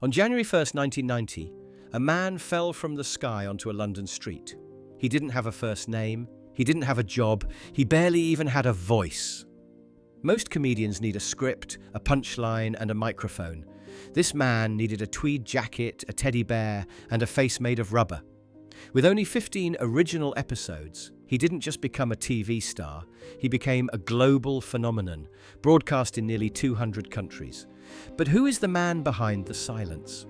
On January 1st, 1990, a man fell from the sky onto a London street. He didn't have a first name, he didn't have a job, he barely even had a voice. Most comedians need a script, a punchline, and a microphone. This man needed a tweed jacket, a teddy bear, and a face made of rubber. With only 15 original episodes, he didn't just become a TV star, he became a global phenomenon, broadcast in nearly 200 countries. But who is the man behind the silence?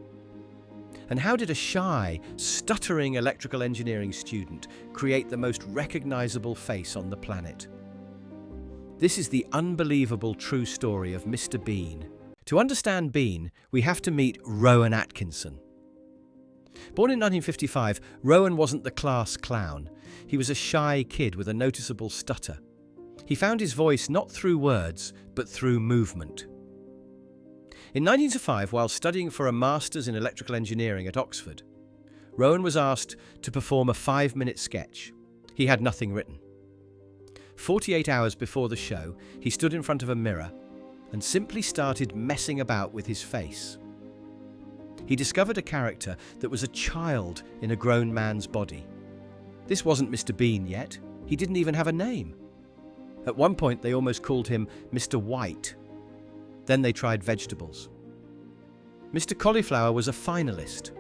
And how did a shy, stuttering electrical engineering student create the most recognizable face on the planet? This is the unbelievable true story of Mr. Bean. To understand Bean, we have to meet Rowan Atkinson. Born in 1955, Rowan wasn't the class clown. He was a shy kid with a noticeable stutter. He found his voice not through words, but through movement. In 1905, while studying for a Master's in Electrical Engineering at Oxford, Rowan was asked to perform a 5-minute sketch. He had nothing written. 48 hours before the show, he stood in front of a mirror and simply started messing about with his face. He discovered a character that was a child in a grown man's body. This wasn't Mr. Bean yet. He didn't even have a name. At one point, they almost called him Mr. White. Then they tried vegetables. Mr. Cauliflower was a finalist.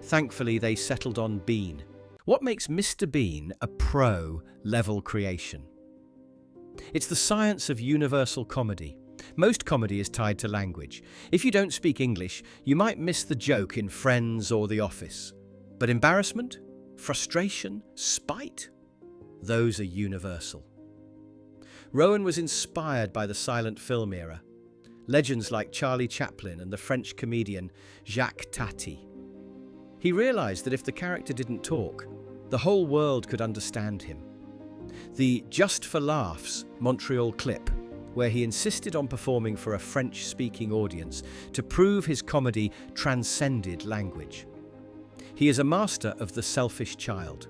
Thankfully, they settled on Bean. What makes Mr. Bean a pro-level creation? It's the science of universal comedy. Most comedy is tied to language. If you don't speak English, you might miss the joke in Friends or The Office. But embarrassment, frustration, spite, those are universal. Rowan was inspired by the silent film era. Legends like Charlie Chaplin and the French comedian Jacques Tati. He realized that if the character didn't talk, the whole world could understand him. The Just for Laughs Montreal clip, where he insisted on performing for a French-speaking audience to prove his comedy transcended language. He is a master of the selfish child.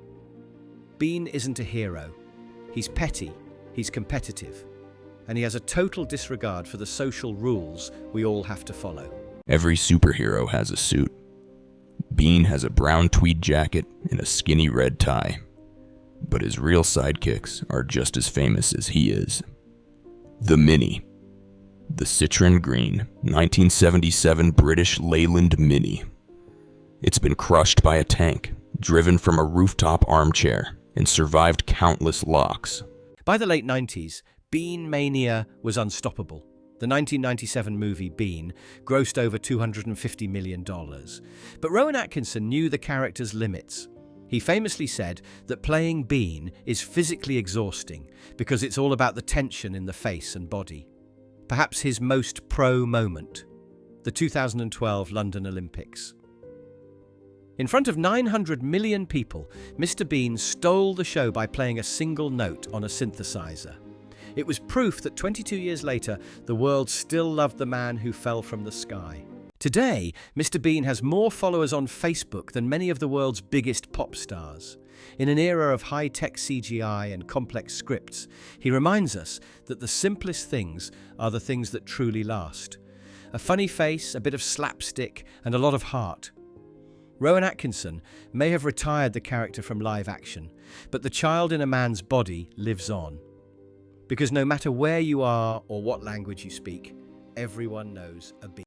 Bean isn't a hero. He's petty, he's competitive, and he has a total disregard for the social rules we all have to follow. Every superhero has a suit. Bean has a brown tweed jacket and a skinny red tie. But his real sidekicks are just as famous as he is. The Mini. The Citroen Green 1977 British Leyland Mini. It's been crushed by a tank, driven from a rooftop armchair, and survived countless locks. By the late 90s, Bean mania was unstoppable. The 1997 movie Bean grossed over $250 million. But Rowan Atkinson knew the character's limits. He famously said that playing Bean is physically exhausting because it's all about the tension in the face and body. Perhaps his most pro moment, the 2012 London Olympics. In front of 900 million people, Mr. Bean stole the show by playing a single note on a synthesizer. It was proof that 22 years later, the world still loved the man who fell from the sky. Today, Mr. Bean has more followers on Facebook than many of the world's biggest pop stars. In an era of high-tech CGI and complex scripts, he reminds us that the simplest things are the things that truly last. A funny face, a bit of slapstick, and a lot of heart. Rowan Atkinson may have retired the character from live action, but the child in a man's body lives on. Because no matter where you are or what language you speak, everyone knows a Bean.